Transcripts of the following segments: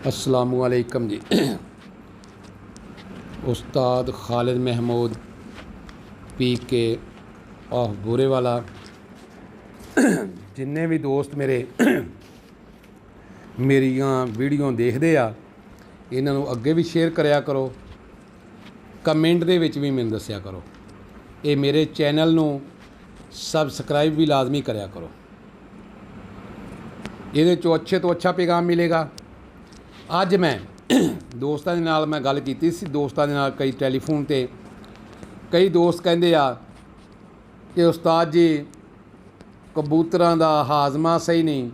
अस्सलामुअलैकुम जी। उस्ताद Khalid Mahmood PK of Burewala, जिन्ने भी दोस्त मेरे मेरियां वीडियो देखते आ, इन्हों अगे भी शेयर कराया करो, कमेंट दे विच भी मैनूं दस्सिया करो। ये मेरे चैनल नूं सबसक्राइब भी लाजमी कराया करो। ये अच्छे तो अच्छा पैगाम मिलेगा। अज मैं दोस्तों के नाल मैं गल कीती सी, दोस्तों के नाल कई टैलीफोन ते कई दोस्त कहंदे आ कि उस्ताद जी कबूतरां दा हाजमा सही नहीं।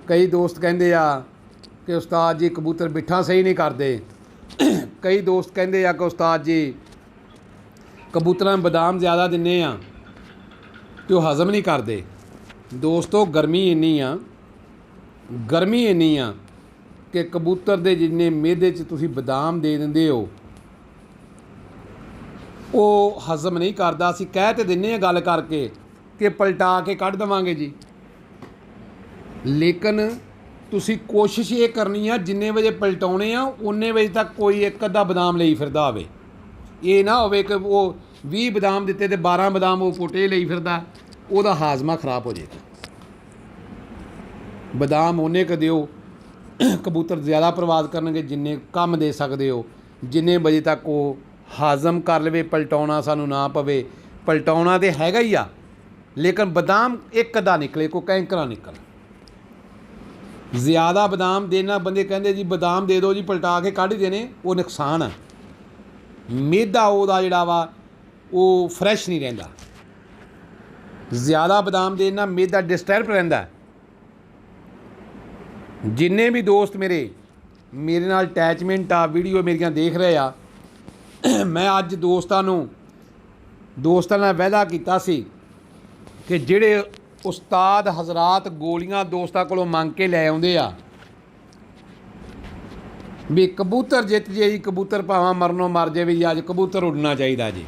कई दोस्त कहंदे आ कि उस्ताद जी कबूतर बिठा सही नहीं करते। कई दोस्त कहंदे आ कि उस्ताद जी कबूतरां नूं बदाम ज़्यादा दिन्ने आ ते ओह हज़म नहीं करते। दोस्तों गर्मी इन्नी आ कि कबूतर दे जिन्ने मेदे च तुसीं बदाम दे दिंदे हो वो हज़म नहीं करता। असीं कह तो दिन्ने गल करके कि पलटा के कढ़ देवांगे जी, लेकिन तुसीं कोशिश ये करनी आ जिन्ने बजे पलटाउणे आ उन्ने बजे तक कोई एक अद्धा बदाम लई फिरदा होवे। ये ना होवे कि वो 20 बदाम दिते ते 12 बदाम वो पुटे लई फिरदा, ओहदा हाजमा खराब हो जाएगा। बदाम उन्ने क दिओ, कबूतर ज़्यादा प्रवाद करनगे जिन्ने कम दे सकते हो, जिन्ने बजे तक वो हाजम कर लवे, पलटाउणा सानू ना पवे। पलटाउणा तो हैगा ही आ, लेकिन बदाम एक अद्धा निकले, कोई कैंकरा निकल। ज़्यादा बदाम देना, बंदे कहते जी बदाम दे दो जी पलटा के कढ़ देने, वो नुकसान है। मेदा ओहदा जिहड़ा वा वो फ्रैश नहीं रहिंदा। ज़्यादा बदाम देना मेदा डिस्टर्ब रहिंदा है। जिन्ने भी दोस्त मेरे नाल अटैचमेंट आ, वीडियो मेरियां देख रहे आ, मैं अज दोस्तां नाल वादा कीता सी कि जिहड़े उस्ताद हज़रात गोलियां दोस्तां कोलों मंग के लै आउंदे आ भी कबूतर जित जे जी, कबूतर भावें मरनों मर जावे जी, अज कबूतर उड्डना चाहिदा जी।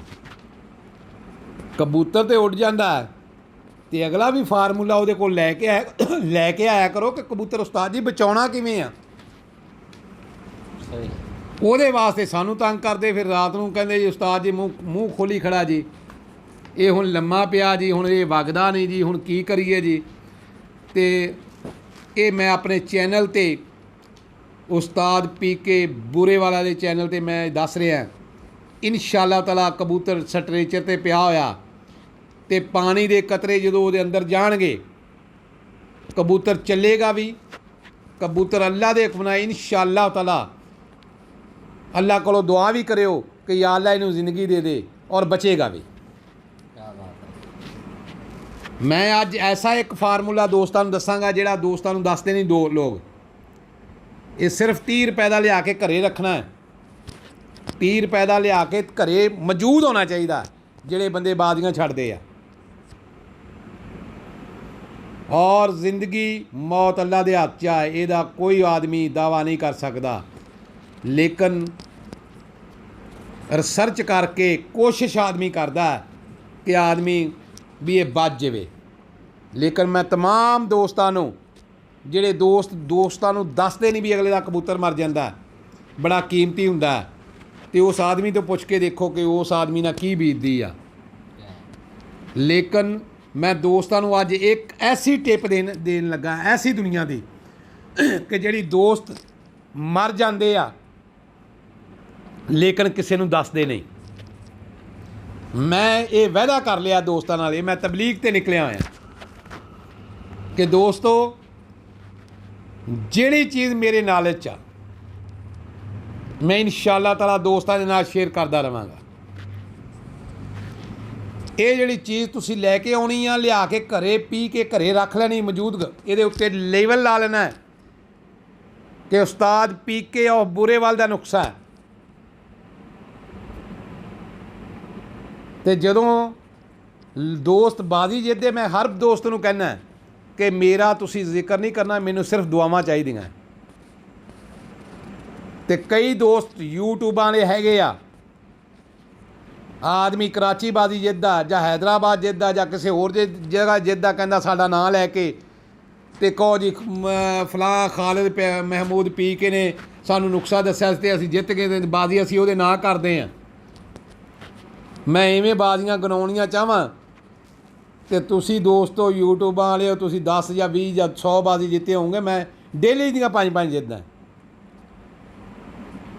कबूतर तो उड़ जांदा है ते अगला भी फार्मूला उहदे कोल लैके आया करो कि कबूतर उस्ताद जी बचाउणा किवें आ। ਉਹਦੇ वास्ते सानू तंग करते, फिर रात नूं कहंदे जी उस्ताद जी मूँह खोली खड़ा जी, ये हुण लम्मा पिया जी, हुण ये वगदा नहीं जी, हुण की करिए जी। तो ये मैं अपने चैनल ते उस्ताद PK बूरेवाला दे चैनल ते मैं दस रहा, इंशाअल्लाह ताला कबूतर स्ट्रेचर ते पिया होया ते पानी दे कतरे जदों उहदे अंदर जाणगे कबूतर चलेगा भी। कबूतर अल्लाह दे हुक्म नाल इंशाअल्लाह ताला अल्लाह को दुआ भी करो कि या अल्लाह इनू जिंदगी दे दे और बचेगा भी। मैं अज ऐसा एक फार्मूला दोस्तों दसांगा जिहड़ा दोस्तों दसते नहीं दो लोग। ये सिर्फ 30 रुपए का लिया के घरे रखना है। 30 रुपए का लिया के घरे मौजूद होना चाहिए जिहड़े बंदे बाजियां छड्डदे आ। और जिंदगी मौत अल्लाह दे हत्थ च है, इहदा कोई आदमी दावा नहीं कर सकता, लेकिन रिसर्च करके कोशिश आदमी करता है कि आदमी भी ये बच जाए। लेकिन मैं तमाम दोस्तों जिहड़े दोस्तों दसते नहीं भी अगले का कबूतर मर जाता है, बड़ा कीमती हुंदा है, तो उस आदमी तो पुछ के देखो कि उस आदमी ने की बीतदी आ। लेकिन मैं दोस्तों अज एक ऐसी टिप देन लगा, ऐसी दुनिया की कि जिहड़ी दोस्त मर जाते आ लेकिन किसी नूं दसदे नहीं। मैं ये वादा कर लिया दोस्तों नाल, मैं तबलीग ते निकलिया होया कि दोस्तों जिहड़ी चीज़ मेरे नॉलेज आ मैं इंशाअल्लाह ताला दोस्तों के नाल शेयर करता रहांगा। ये जिहड़ी चीज़ तुसीं लैके आउणी आ, लिया के घरे पी के घरे रख लैनी मौजूद, ये उत्ते लेवल ला लेना है कि उस्ताद PK ऑफ बूरेवाल का नुस्खा है। तो जदों दोस्त बाजी जिद्दे, मैं हर दोस्त नूं कहना कि मेरा तुसीं जिक्र नहीं करना, मैनूं सिर्फ दुआवां चाहिदियां। तो कई दोस्त यूट्यूब वाले हैगे आ, आदमी कराची बाजी जिद्दा जां हैदराबाद जिद्दा जां किसी होर जगह जिद्दा, कहंदा साडा नां लैके ਤੇ ਕਹੋ ਜੀ ਫਲਾਂ ਖਾਲਿਦ ਮਹਿਮੂਦ ਪੀ ਕੇ ਨੇ ਸਾਨੂੰ ਨੁਕਸਾ ਦੱਸਿਆ ਤੇ ਅਸੀਂ ਜਿੱਤ ਗਏ ਤੇ ਬਾਜ਼ੀ ਅਸੀਂ ਉਹਦੇ ਨਾਂ ਕਰਦੇ ਹਾਂ। ਮੈਂ ਇਵੇਂ ਬਾਜ਼ੀਆਂ ਗਣਾਉਣੀਆਂ ਚਾਹਾਂ ਤੇ ਤੁਸੀਂ ਦੋਸਤੋ ਯੂਟਿਊਬਾਂ ਵਾਲਿਓ ਤੁਸੀਂ 10 ਜਾਂ 20 ਜਾਂ 100 ਬਾਜ਼ੀ ਜਿੱਤੇ ਹੋਣਗੇ, ਮੈਂ ਡੇਲੀ ਦੀਆਂ 5-5 ਜਿੱਤਦਾ।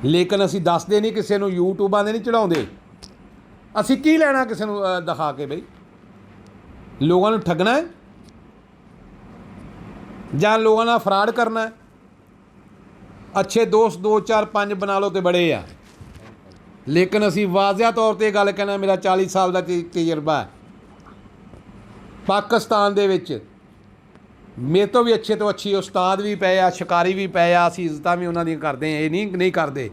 ਲੇਕਿਨ ਅਸੀਂ ਦੱਸਦੇ ਨਹੀਂ ਕਿਸੇ ਨੂੰ, ਯੂਟਿਊਬਾਂ ਦੇ ਨਹੀਂ ਚੜਾਉਂਦੇ। ਅਸੀਂ ਕੀ ਲੈਣਾ ਕਿਸੇ ਨੂੰ ਦਿਖਾ ਕੇ ਬਈ? ਲੋਕਾਂ ਨੂੰ ਠੱਗਣਾ ਜਾਂ ਲੋਕਾਂ ਨਾਲ ਫਰਾਡ ਕਰਨਾ? ਅੱਛੇ ਦੋਸਤ 2 4 5 ਬਣਾ ਲਓ ਤੇ ਬੜੇ ਆ। ਲੇਕਿਨ ਅਸੀਂ ਵਾਜ਼ਿਆ ਤੌਰ 'ਤੇ ਗੱਲ ਕਹਿਣਾ, ਮੇਰਾ 40 ਸਾਲ ਦਾ ਤਜਰਬਾ ਹੈ ਪਾਕਿਸਤਾਨ ਦੇ ਵਿੱਚ। ਮੇਰੇ ਤੋਂ ਵੀ ਅੱਛੇ ਤੋਂ ਅੱਛੀ ਉਸਤਾਦ ਵੀ ਪਏ ਆ, ਸ਼ਿਕਾਰੀ ਵੀ ਪਏ ਆ, ਅਸੀਂ ਇੱਜ਼ਤਾਂ ਵੀ ਉਹਨਾਂ ਦੀਆਂ ਕਰਦੇ ਹਾਂ, ਇਹ ਨਹੀਂ ਕਰਦੇ।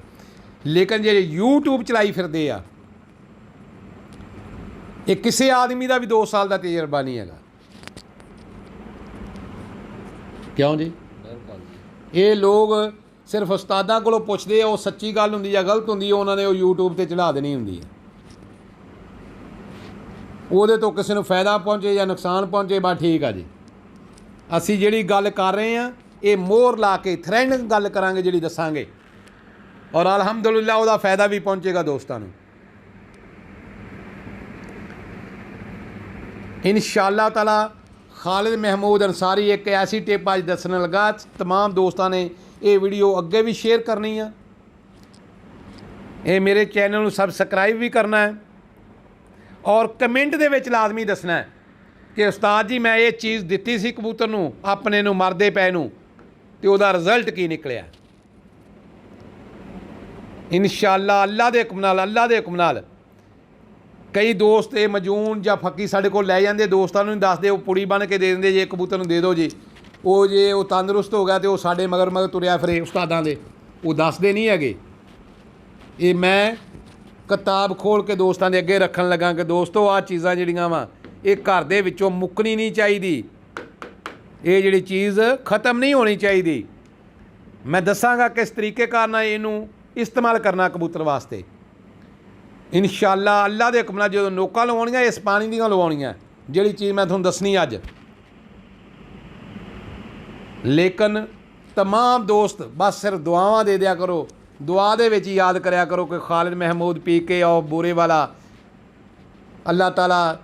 ਲੇਕਿਨ ਜਿਹੜੇ YouTube ਚਲਾਈ ਫਿਰਦੇ ਆ, ਇਹ ਕਿਸੇ ਆਦਮੀ ਦਾ ਵੀ 2 ਸਾਲ ਦਾ ਤਜਰਬਾ ਨਹੀਂ ਹੈਗਾ। ਕਿਉਂ ਜੀ? ਇਹ ਲੋਕ ਸਿਰਫ ਉਸਤਾਦਾਂ ਕੋਲੋਂ ਪੁੱਛਦੇ ਆ, ਉਹ ਸੱਚੀ ਗੱਲ ਹੁੰਦੀ ਜਾਂ ਗਲਤ ਹੁੰਦੀ, ਉਹਨਾਂ ਨੇ ਉਹ YouTube 'ਤੇ ਚੜ੍ਹਾ ਦੇਣੀ ਹੁੰਦੀ ਹੈ। ਉਹਦੇ ਤੋਂ ਕਿਸੇ ਨੂੰ ਫਾਇਦਾ ਪਹੁੰਚੇ ਜਾਂ ਨੁਕਸਾਨ ਪਹੁੰਚੇ, ਬਸ ਠੀਕ ਆ ਜੀ। ਅਸੀਂ ਜਿਹੜੀ ਗੱਲ ਕਰ ਰਹੇ ਹਾਂ ਇਹ ਮੋਹਰ ਲਾ ਕੇ ਥ੍ਰੈਂਡਿੰਗ ਗੱਲ ਕਰਾਂਗੇ, ਜਿਹੜੀ ਦੱਸਾਂਗੇ, ਔਰ ਅਲਹਮਦੁਲਿਲਾ ਉਹਦਾ ਫਾਇਦਾ ਵੀ ਪਹੁੰਚੇਗਾ ਦੋਸਤਾਂ ਨੂੰ ਇਨਸ਼ਾਅੱਲਾ ਤਾਲਾ। ਖਾਲਿਦ ਮਹਿਮੂਦ ਅੰਸਾਰੀ ਇੱਕ ਐਸੀ ਟਿਪ ਅੱਜ ਦੱਸਣ ਲੱਗਾ, तमाम ਦੋਸਤਾਂ ਨੇ ਇਹ ਵੀਡੀਓ ਅੱਗੇ ਵੀ ਸ਼ੇਅਰ ਕਰਨੀ ਆ। ਇਹ ਮੇਰੇ ਚੈਨਲ ਨੂੰ ਸਬਸਕ੍ਰਾਈਬ ਵੀ ਕਰਨਾ ਹੈ ਔਰ ਕਮੈਂਟ ਦੇ ਵਿੱਚ ਲਾਜ਼ਮੀ ਦੱਸਣਾ ਹੈ ਕਿ ਉਸਤਾਦ ਜੀ ਮੈਂ ਇਹ ਚੀਜ਼ ਦਿੱਤੀ ਸੀ ਕਬੂਤਰ ਨੂੰ, ਆਪਣੇ ਨੂੰ ਮਰਦੇ ਪਏ ਨੂੰ, ਤੇ ਉਹਦਾ ਰਿਜ਼ਲਟ ਕੀ ਨਿਕਲਿਆ। ਇਨਸ਼ਾਅੱਲਾ ਅੱਲਾ ਦੇ ਹੁਕਮ ਨਾਲ ਕਈ ਦੋਸਤ ਇਹ ਮਜੂਨ ਜਾਂ ਫੱਕੀ ਸਾਡੇ ਕੋਲ ਲੈ ਜਾਂਦੇ, ਦੋਸਤਾਂ ਨੂੰ ਨਹੀਂ ਦੱਸਦੇ, ਉਹ ਪੁੜੀ ਬਣ ਕੇ ਦੇ ਦਿੰਦੇ, ਜੇ ਕਬੂਤਰ ਨੂੰ ਦੇ ਦਿਓ ਜੀ, ਉਹ ਜੇ ਉਹ ਤੰਦਰੁਸਤ ਹੋ ਗਿਆ ਤੇ ਉਹ ਸਾਡੇ ਮਗਰ ਤੁਰਿਆ ਫਿਰੇ ਉਸਤਾਦਾਂ ਦੇ, ਉਹ ਦੱਸਦੇ ਨਹੀਂ ਹੈਗੇ। ਇਹ ਮੈਂ ਕਿਤਾਬ ਖੋਲ੍ਹ ਕੇ ਦੋਸਤਾਂ ਦੇ ਅੱਗੇ ਰੱਖਣ ਲੱਗਾ ਕਿ ਦੋਸਤੋ ਆਹ ਚੀਜ਼ਾਂ ਜਿਹੜੀਆਂ ਵਾ ਇਹ ਘਰ ਦੇ ਵਿੱਚੋਂ ਮੁੱਕਣੀ ਨਹੀਂ ਚਾਹੀਦੀ, ਇਹ ਜਿਹੜੀ ਚੀਜ਼ ਖ਼ਤਮ ਨਹੀਂ ਹੋਣੀ ਚਾਹੀਦੀ। ਮੈਂ ਦੱਸਾਂਗਾ ਕਿਸ ਤਰੀਕੇ ਨਾਲ ਇਹਨੂੰ ਇਸਤੇਮਾਲ ਕਰਨਾ ਕਬੂਤਰ ਵਾਸਤੇ। ਇਨਸ਼ਾਅੱਲਾ ਅੱਲਾ ਦੇ ਹੁਕਮ ਨਾਲ ਜਦੋਂ ਨੋਕਾਂ ਲਵਾਉਣੀਆਂ, ਇਸ ਪਾਣੀ ਦੀਆਂ ਲਵਾਉਣੀਆਂ, ਜਿਹੜੀ ਚੀਜ਼ ਮੈਂ ਤੁਹਾਨੂੰ ਦੱਸਣੀ ਅੱਜ। ਲੇਕਿਨ तमाम ਦੋਸਤ ਬਸ ਸਿਰਫ ਦੁਆਵਾਂ ਦੇ ਦਿਆ ਕਰੋ, ਦੁਆ ਦੇ ਵਿੱਚ ਯਾਦ ਕਰਿਆ ਕਰੋ ਕਿ ਖਾਲਿਦ ਮਹਿਮੂਦ ਪੀ ਕੇ ਔਰ ਬੋਰੇ ਵਾਲਾ ਅੱਲਾਹ ਤਾਲਾ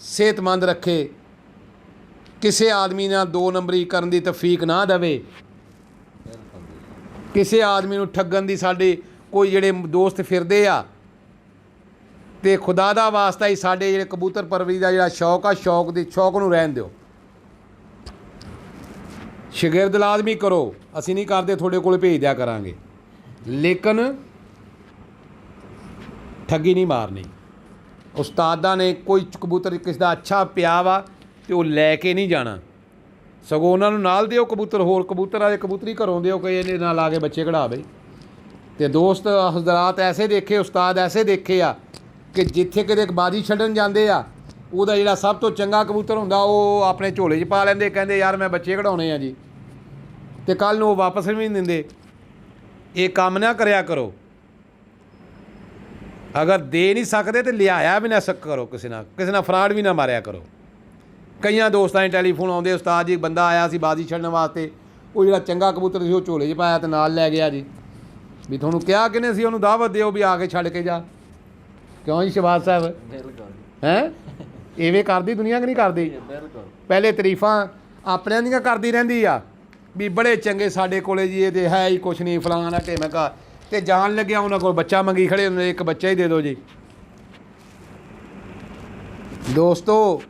ਸਿਹਤਮੰਦ ਰੱਖੇ, ਕਿਸੇ ਆਦਮੀ ਨਾਲ 2 ਨੰਬਰੀ ਕਰਨ ਦੀ ਤੌਫੀਕ ਨਾ ਦੇਵੇ, ਕਿਸੇ ਆਦਮੀ ਨੂੰ ਠੱਗਣ ਦੀ ਸਾਡੇ ਕੋਈ ਜਿਹੜੇ ਦੋਸਤ ਫਿਰਦੇ ਆ, ਤੇ ਖੁਦਾ ਦਾ ਵਾਸਤਾ ਹੀ ਸਾਡੇ ਜਿਹੜੇ ਕਬੂਤਰ ਪਰਵਰੀ ਦਾ ਜਿਹੜਾ ਸ਼ੌਕ ਆ, ਸ਼ੌਕ ਨੂੰ ਰਹਿਣ ਦਿਓ। ਸ਼ਾਗਿਰਦ ਲਾਜ਼ਮੀ ਕਰੋ, ਅਸੀਂ ਨਹੀਂ ਕਰਦੇ, ਤੁਹਾਡੇ ਕੋਲ ਭੇਜ ਦਿਆ ਕਰਾਂਗੇ, ਲੇਕਿਨ ਠੱਗੀ ਨਹੀਂ ਮਾਰਨੀ। ਉਸਤਾਦਾਂ ਨੇ ਕੋਈ ਕਬੂਤਰ ਕਿਸੇ ਦਾ ਅੱਛਾ ਪਿਆ ਵਾ ਤੇ ਉਹ ਲੈ ਕੇ ਨਹੀਂ ਜਾਣਾ, ਸਗੋਂ ਉਹਨਾਂ ਨੂੰ ਨਾਲ ਦਿਓ ਕਬੂਤਰ, ਹੋਰ ਕਬੂਤਰਾਂ ਦੇ ਕਬੂਤਰੀ ਘਰੋਂ ਦਿਓ ਕਿ ਇਹਦੇ ਨਾਲ ਆ ਕੇ ਬੱਚੇ ਕਢਾਵੇ। ਤੇ ਦੋਸਤ ਹਜ਼ਰਾਤ ਐਸੇ ਦੇਖੇ, ਉਸਤਾਦ ਐਸੇ ਦੇਖੇ ਆ ਕਿ ਜਿੱਥੇ ਕਿਤੇ ਬਾਜ਼ੀ ਛੱਡਣ ਜਾਂਦੇ ਆ, ਉਹਦਾ ਜਿਹੜਾ ਸਭ ਤੋਂ ਚੰਗਾ ਕਬੂਤਰ ਹੁੰਦਾ ਉਹ ਆਪਣੇ ਝੋਲੇ 'ਚ ਪਾ ਲੈਂਦੇ, ਕਹਿੰਦੇ ਯਾਰ ਮੈਂ ਬੱਚੇ ਕਢਾਉਣੇ ਆ ਜੀ, ਤੇ ਕੱਲ੍ਹ ਨੂੰ ਉਹ ਵਾਪਸ ਵੀ ਨਹੀਂ ਦਿੰਦੇ। ਇਹ ਕੰਮ ਨਾ ਕਰਿਆ ਕਰੋ। ਅਗਰ ਦੇ ਨਹੀਂ ਸਕਦੇ ਤਾਂ ਲਿਆਇਆ ਵੀ ਨਾ ਕਰੋ, ਕਿਸੇ ਨਾਲ ਫਰਾਡ ਵੀ ਨਾ ਮਾਰਿਆ ਕਰੋ। ਕਈਆਂ ਦੋਸਤਾਂ ਦੇ ਟੈਲੀਫੋਨ ਆਉਂਦੇ, ਉਸਤਾਦ ਜੀ ਬੰਦਾ ਆਇਆ ਸੀ ਬਾਜ਼ੀ ਛੱਡਣ ਵਾਸਤੇ, ਉਹ ਜਿਹੜਾ ਚੰਗਾ ਕਬੂਤਰ ਸੀ ਉਹ ਝੋਲੇ 'ਚ ਪਾਇਆ ਤੇ ਨਾਲ ਲੈ ਗਿਆ ਜੀ। ਵੀ ਤੁਹਾਨੂੰ ਕਿਹਾ ਕਿਹਨੇ ਸੀ ਉਹਨੂੰ ਦਾਵਤ ਦਿਓ ਵੀ ਆ ਕੇ ਛੱਡ ਕੇ ਜਾ। ਕਿਉਂ ਜੀ ਸ਼ਹਬਾਜ਼ ਸਾਹਿਬ? ਹੈਂ ਇਵੇਂ ਕਰਦੀ ਦੁਨੀਆ ਕਿ ਨਹੀਂ ਕਰਦੀ? ਪਹਿਲੇ ਤਾਰੀਫਾਂ ਆਪਣਿਆਂ ਦੀਆਂ ਕਰਦੀ ਰਹਿੰਦੀ ਆ ਵੀ ਬੜੇ ਚੰਗੇ ਸਾਡੇ ਕੋਲੇ ਜੀ, ਇਹ ਤਾਂ ਹੈ ਹੀ ਕੁਛ ਨਹੀਂ, ਫਲਾਣਾ ਢੇਮਕਾ, ਤੇ ਜਾਣ ਲੱਗਿਆ ਉਹਨਾਂ ਕੋਲ ਬੱਚਾ ਮੰਗੀ ਖੜੇ ਹੁੰਦੇ, ਇੱਕ ਬੱਚਾ ਹੀ ਦੇ ਦਿਓ ਜੀ। ਦੋਸਤੋ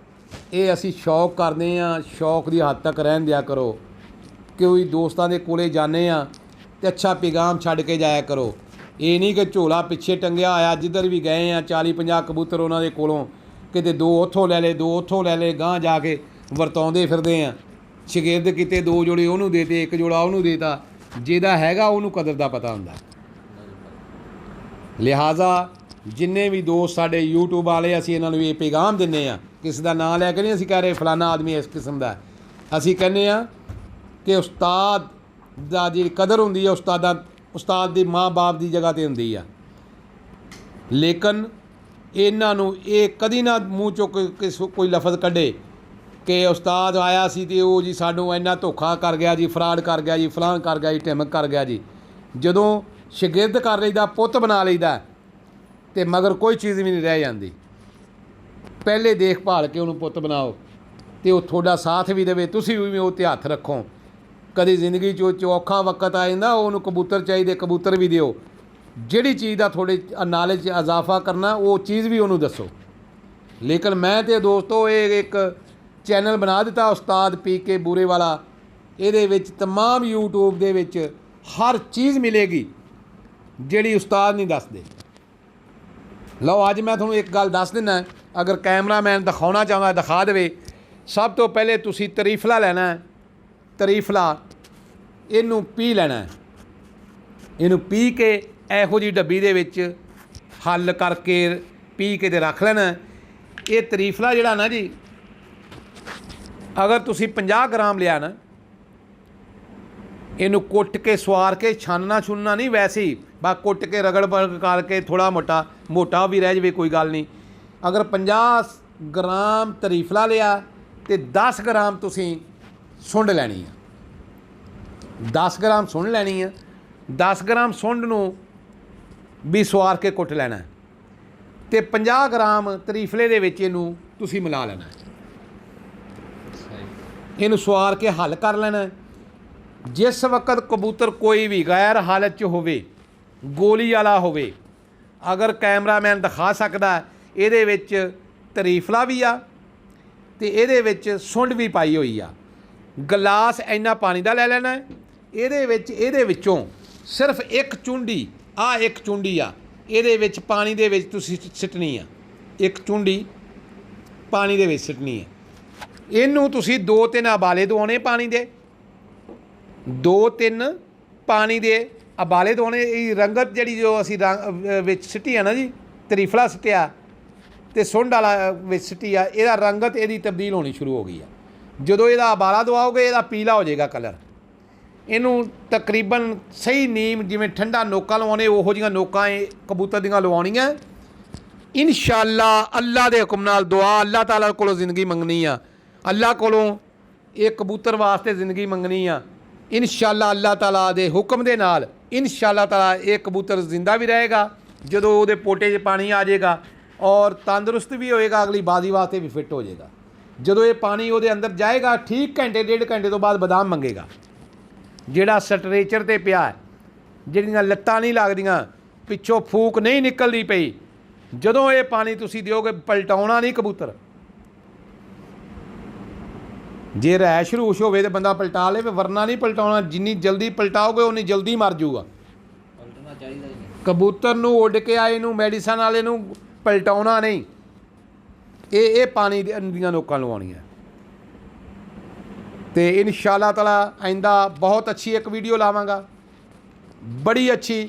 ਇਹ ਅਸੀਂ ਸ਼ੌਕ ਕਰਦੇ ਹਾਂ, ਸ਼ੌਕ ਦੀ ਹੱਦ ਤੱਕ ਰਹਿਣ ਦਿਆ ਕਰੋ। ਕੋਈ ਦੋਸਤਾਂ ਦੇ ਕੋਲੇ ਜਾਂਦੇ ਆ ਤੇ ਅੱਛਾ ਪੈਗਾਮ ਛੱਡ ਕੇ ਜਾਇਆ ਕਰੋ। ਇਹ ਨਹੀਂ ਕਿ ਝੋਲਾ ਪਿੱਛੇ ਟੰਗਿਆ ਆਇਆ, ਜਿੱਧਰ ਵੀ ਗਏ ਆ 40-50 ਕਬੂਤਰ ਉਹਨਾਂ ਦੇ ਕੋਲੋਂ, ਕਿਤੇ 2 ਉੱਥੋਂ ਲੈ ਲਏ, 2 ਉੱਥੋਂ ਲੈ ਲਏ, ਗਾਂਹ ਜਾ ਕੇ ਵਰਤਾਉਂਦੇ ਫਿਰਦੇ ਆ। ਸ਼ਾਗਿਰਦ ਕਿਤੇ 2 ਜੋੜੇ ਉਹਨੂੰ ਦੇਤੇ, 1 ਜੋੜਾ ਉਹਨੂੰ ਦੇਤਾ, ਜਿਹਦਾ ਹੈਗਾ ਉਹਨੂੰ ਕਦਰ ਦਾ ਪਤਾ ਹੁੰਦਾ। ਲਿਹਾਜ਼ਾ ਜਿੰਨੇ ਵੀ ਦੋਸਤ ਸਾਡੇ YouTube ਵਾਲੇ, ਅਸੀਂ ਇਹਨਾਂ ਨੂੰ ਇਹ ਪੈਗਾਮ ਦਿੰਦੇ ਹਾਂ, ਕਿਸੇ ਦਾ ਨਾਂ ਲੈ ਕੇ ਨਹੀਂ ਅਸੀਂ ਕਹਿ ਰਹੇ ਫਲਾਨਾ ਆਦਮੀ ਇਸ ਕਿਸਮ ਦਾ, ਅਸੀਂ ਕਹਿੰਦੇ ਹਾਂ ਕਿ ਉਸਤਾਦ ਦਾ ਜਿਹੜੀ ਕਦਰ ਹੁੰਦੀ ਹੈ, ਉਸਤਾਦ ਦੀ ਮਾਂ ਬਾਪ ਦੀ ਜਗ੍ਹਾ 'ਤੇ ਹੁੰਦੀ ਆ। ਲੇਕਿਨ ਇਹਨਾਂ ਨੂੰ ਇਹ ਕਦੀ ਨਾ ਮੂੰਹ ਚੋਂ ਕੋਈ ਲਫ਼ਜ਼ ਕੱਢੇ ਕਿ ਉਸਤਾਦ ਆਇਆ ਸੀ ਤੇ ਉਹ ਜੀ ਸਾਨੂੰ ਇੰਨਾ ਧੋਖਾ ਕਰ ਗਿਆ ਜੀ, ਫਰਾਡ ਕਰ ਗਿਆ ਜੀ, ਫਲਾਣ ਕਰ ਗਿਆ ਜੀ, ਢਿਮਕ ਕਰ ਗਿਆ ਜੀ। ਜਦੋਂ ਸ਼ਾਗਿਰਦ ਕਰ ਲਈਦਾ, ਪੁੱਤ ਬਣਾ ਲਈਦਾ ਤੇ ਮਗਰ ਕੋਈ ਚੀਜ਼ ਵੀ ਨਹੀਂ ਰਹਿ ਜਾਂਦੀ। ਪਹਿਲੇ ਦੇਖਭਾਲ ਕੇ ਉਹਨੂੰ ਪੁੱਤ ਬਣਾਓ ਤੇ ਉਹ ਤੁਹਾਡਾ ਸਾਥ ਵੀ ਦੇਵੇ, ਤੁਸੀਂ ਵੀ ਉਹ 'ਤੇ ਹੱਥ ਰੱਖੋ। ਕਦੇ ਜ਼ਿੰਦਗੀ 'ਚ ਔਖਾ ਵਕਤ ਆ ਜਾਂਦਾ, ਉਹਨੂੰ ਕਬੂਤਰ ਚਾਹੀਦੇ, ਕਬੂਤਰ ਵੀ ਦਿਓ। ਜਿਹੜੀ ਚੀਜ਼ ਦਾ ਤੁਹਾਡੇ ਨਾਲੇਜ 'ਚ ਇਜ਼ਾਫਾ ਕਰਨਾ ਉਹ ਚੀਜ਼ ਵੀ ਉਹਨੂੰ ਦੱਸੋ। ਲੇਕਿਨ ਮੈਂ ਤੇ ਦੋਸਤੋ ਇਹ ਇੱਕ ਚੈਨਲ ਬਣਾ ਦਿੱਤਾ ਉਸਤਾਦ PK ਬੂਰੇਵਾਲਾ। ਇਹਦੇ ਵਿੱਚ ਤਮਾਮ YouTube ਦੇ ਵਿੱਚ ਹਰ ਚੀਜ਼ ਮਿਲੇਗੀ ਜਿਹੜੀ ਉਸਤਾਦ ਨਹੀਂ ਦੱਸਦੇ। ਲਓ ਅੱਜ ਮੈਂ ਤੁਹਾਨੂੰ ਇੱਕ ਗੱਲ ਦੱਸ ਦਿੰਦਾ, ਅਗਰ ਕੈਮਰਾਮੈਨ ਦਿਖਾਉਣਾ ਚਾਹੁੰਦਾ ਦਿਖਾ ਦੇਵੇ। ਸਭ ਤੋਂ ਪਹਿਲੇ ਤੁਸੀਂ ਤਰੀਫਲਾ ਲੈਣਾ। ਤਰੀਫਲਾ ਇਹਨੂੰ ਪੀ ਲੈਣਾ, ਇਹਨੂੰ ਪੀ ਕੇ ਇਹੋ ਜਿਹੀ ਡੱਬੀ ਦੇ ਵਿੱਚ ਹੱਲ ਕਰਕੇ ਪੀ ਕੇ ਤੇ ਰੱਖ ਲੈਣਾ। ਇਹ ਤਰੀਫਲਾ ਜਿਹੜਾ ਨਾ ਜੀ, ਅਗਰ ਤੁਸੀਂ 50 ਗ੍ਰਾਮ ਲਿਆ ਨਾ, ਇਹਨੂੰ ਕੁੱਟ ਕੇ ਸਵਾਰ ਕੇ ਛਾਨਣਾ ਛੁਨਣਾ ਨਹੀਂ, ਵੈਸੇ ਹੀ ਬਸ ਕੁੱਟ ਕੇ ਰਗੜ ਬਰਗ ਕਰਕੇ ਥੋੜ੍ਹਾ ਮੋਟਾ ਵੀ ਰਹਿ ਜਾਵੇ ਕੋਈ ਗੱਲ ਨਹੀਂ। ਅਗਰ 50 ਗ੍ਰਾਮ ਤਰੀਫਲਾ ਲਿਆ ਤੇ 10 ਗ੍ਰਾਮ ਤੁਸੀਂ ਸੁੰਡ ਲੈਣੀ ਆ। 10 ਗ੍ਰਾਮ ਸੁੰਡ ਲੈਣੀ ਆ। 10 ਗ੍ਰਾਮ ਸੁੰਡ ਨੂੰ ਵੀ ਸਵਾਰ ਕੇ ਕੁੱਟ ਲੈਣਾ ਤੇ 50 ਗ੍ਰਾਮ ਤਰੀਫਲੇ ਦੇ ਵਿੱਚ ਇਹਨੂੰ ਤੁਸੀਂ ਮਿਲਾ ਲੈਣਾ। ਇਹਨੂੰ ਸਵਾਰ ਕੇ ਹੱਲ ਕਰ ਲੈਣਾ। ਜਿਸ ਵਕਤ ਕਬੂਤਰ ਕੋਈ ਵੀ ਗੈਰ ਹਾਲਤ 'ਚ ਹੋਵੇ, ਗੋਲੀ ਵਾਲਾ ਹੋਵੇ, ਅਗਰ ਕੈਮਰਾਮੈਨ ਦਿਖਾ ਸਕਦਾ, ਇਹਦੇ ਵਿੱਚ ਤਰੀਫਲਾ ਵੀ ਆ ਤੇ ਇਹਦੇ ਵਿੱਚ ਸੁੰਡ ਵੀ ਪਾਈ ਹੋਈ ਆ। ਗਲਾਸ ਇੰਨਾ ਪਾਣੀ ਦਾ ਲੈ ਲੈਣਾ। ਇਹਦੇ ਵਿੱਚੋਂ ਸਿਰਫ ਇੱਕ ਚੁੰਡੀ, ਇੱਕ ਚੁੰਡੀ ਆ, ਇਹਦੇ ਵਿੱਚ ਪਾਣੀ ਦੇ ਵਿੱਚ ਤੁਸੀਂ ਸਿੱਟਣੀ ਆ। ਇੱਕ ਚੁੰਡੀ ਪਾਣੀ ਦੇ ਵਿੱਚ ਸਿੱਟਣੀ ਹੈ। ਇਹਨੂੰ ਤੁਸੀਂ 2-3 ਉਬਾਲੇ ਦਵਾਉਣੇ ਪਾਣੀ ਦੇ, 2-3 ਪਾਣੀ ਦੇ ਉਬਾਲੇ ਦਵਾਉਣੇ। ਇਹ ਰੰਗਤ ਜਿਹੜੀ ਜੋ ਅਸੀਂ ਵਿੱਚ ਸਿੱਟੀ ਆ ਨਾ ਜੀ, ਤਰੀਫਲਾ ਸਿੱਟਿਆ ਤੇ ਸੁੰਡ ਵਾਲਾ ਵਿੱਚ ਸਿੱਟੀ ਆ, ਇਹਦਾ ਰੰਗਤ ਇਹਦੀ ਤਬਦੀਲ ਹੋਣੀ ਸ਼ੁਰੂ ਹੋ ਗਈ ਆ। ਜਦੋਂ ਇਹਦਾ ਉਬਾਲਾ ਦਵਾਓਗੇ ਇਹਦਾ ਪੀਲਾ ਹੋ ਜਾਏਗਾ ਕਲਰ। ਇਹਨੂੰ ਤਕਰੀਬਨ ਸਹੀ ਨੀਮ, ਜਿਵੇਂ ਠੰਡਾ ਨੋਕਾਂ ਲਵਾਉਣੇ ਉਹੋ ਜਿਹੀਆਂ ਨੋਕਾਂ ਇਹ ਕਬੂਤਰ ਦੀਆਂ ਲਵਾਉਣੀਆਂ। ਇਨਸ਼ਾਅੱਲਾ ਅੱਲਾ ਦੇ ਹੁਕਮ ਨਾਲ ਦੁਆ ਅੱਲਾਹ ਤਾਲਾ ਕੋਲੋਂ ਜ਼ਿੰਦਗੀ ਮੰਗਣੀ ਆ। ਅੱਲਾ ਕੋਲੋਂ ਇਹ ਕਬੂਤਰ ਵਾਸਤੇ ਜ਼ਿੰਦਗੀ ਮੰਗਣੀ ਆ। ਇਨਸ਼ਾਅੱਲਾ ਅੱਲਾਹ ਤਾਲਾ ਦੇ ਹੁਕਮ ਦੇ ਨਾਲ ਇਨਸ਼ਾਅੱਲਾ ਤਾਲਾ ਇਹ ਕਬੂਤਰ ਜ਼ਿੰਦਾ ਵੀ ਰਹੇਗਾ ਜਦੋਂ ਉਹਦੇ ਪੋਟੇ 'ਚ ਪਾਣੀ ਆ ਜਾਏਗਾ, ਔਰ ਤੰਦਰੁਸਤ ਵੀ ਹੋਏਗਾ, ਅਗਲੀ ਬਾਜ਼ੀ ਵਾਸਤੇ ਵੀ ਫਿੱਟ ਹੋ ਜਾਏਗਾ। ਜਦੋਂ ਇਹ ਪਾਣੀ ਉਹਦੇ ਅੰਦਰ ਜਾਏਗਾ, ਠੀਕ ਘੰਟੇ 1.5 ਘੰਟੇ ਤੋਂ ਬਾਅਦ ਬਦਾਮ ਮੰਗੇਗਾ। ਜਿਹੜਾ ਸਟਰੇਚਰ 'ਤੇ ਪਿਆ, ਜਿਹੜੀਆਂ ਲੱਤਾਂ ਨਹੀਂ ਲੱਗਦੀਆਂ, ਪਿੱਛੋਂ ਫੂਕ ਨਹੀਂ ਨਿਕਲਦੀ ਪਈ, ਜਦੋਂ ਇਹ ਪਾਣੀ ਤੁਸੀਂ ਦਿਓਗੇ, ਪਲਟਾਉਣਾ ਨਹੀਂ ਕਬੂਤਰ। ਜੇ ਰੈਸ਼ ਰੂਸ਼ ਹੋਵੇ ਤਾਂ ਬੰਦਾ ਪਲਟਾ ਲਵੇ, ਵਰਨਾ ਨਹੀਂ ਪਲਟਾਉਣਾ। ਜਿੰਨੀ ਜਲਦੀ ਪਲਟਾਓਗੇ ਉਨੀ ਜਲਦੀ ਮਰ ਜਾਊਗਾ। ਪਲਟਣਾ ਚਾਹੀਦਾ ਹੀ ਨਹੀਂ। ਕਬੂਤਰ ਨੂੰ ਉੱਡ ਕੇ ਆਏ ਨੂੰ, ਮੈਡੀਸਨ ਵਾਲੇ ਨੂੰ ਪਲਟਾਉਣਾ ਨਹੀਂ। ਇਹ ਪਾਣੀ ਦੀਆਂ ਨੋਕਾਂ ਲਵਾਉਣੀਆਂ। ਤੇ ਇਨਸ਼ਾਅੱਲਾ ਤਾਲਾ ਆਇੰਦਾ ਬਹੁਤ ਅੱਛੀ ਇੱਕ ਵੀਡੀਓ ਲਾਵਾਂਗਾ, ਬੜੀ ਅੱਛੀ,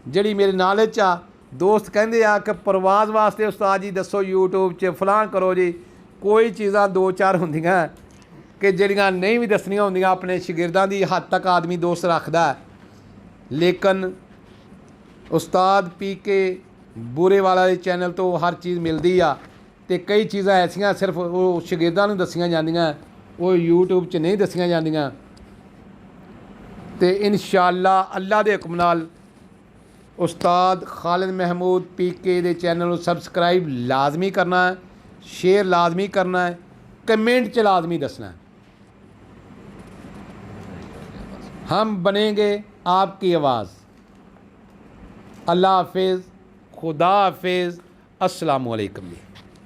ਜਿਹੜੀ ਮੇਰੇ ਨਾਲੇਜ 'ਚ ਆ। ਦੋਸਤ ਕਹਿੰਦੇ ਆ ਕਿ ਪ੍ਰਵਾਜ਼ ਵਾਸਤੇ ਉਸਤਾਦ ਜੀ ਦੱਸੋ YouTube 'ਚ ਫਲਾਂ ਕਰੋ ਜੀ। ਕੋਈ ਚੀਜ਼ਾਂ 2-4 ਹੁੰਦੀਆਂ ਕਿ ਜਿਹੜੀਆਂ ਨਹੀਂ ਵੀ ਦੱਸਣੀਆਂ ਹੁੰਦੀਆਂ। ਆਪਣੇ ਸ਼ਾਗਿਰਦਾਂ ਦੀ ਹੱਦ ਤੱਕ ਆਦਮੀ ਦੋਸਤ ਰੱਖਦਾ, ਲੇਕਿਨ ਉਸਤਾਦ PK ਬੂਰੇਵਾਲਾ ਦੇ ਚੈਨਲ ਤੋਂ ਹਰ ਚੀਜ਼ ਮਿਲਦੀ ਆ। ਤੇ ਕਈ ਚੀਜ਼ਾਂ ਐਸੀਆਂ ਸਿਰਫ ਉਹ ਸ਼ਾਗਿਰਦਾਂ ਨੂੰ ਦੱਸੀਆਂ ਜਾਂਦੀਆਂ, ਉਹ YouTube 'ਚ ਨਹੀਂ ਦੱਸੀਆਂ ਜਾਂਦੀਆਂ। ਤੇ ਇਨਸ਼ਾਅੱਲਾ ਅੱਲਾ ਦੇ ਹੁਕਮ ਨਾਲ ਉਸਤਾਦ ਖਾਲਿਦ ਮਹਿਮੂਦ PK ਦੇ ਚੈਨਲ ਨੂੰ ਸਬਸਕ੍ਰਾइब ਲਾਜ਼ਮੀ करना है, शेयर लाजमी करना है, कमेंट च लाजमी दसना है। हम बनेंगे आपकी आवाज़। अल्लाह हाफिज़, खुदा हाफिज़, अस्सलामु अलैकुम।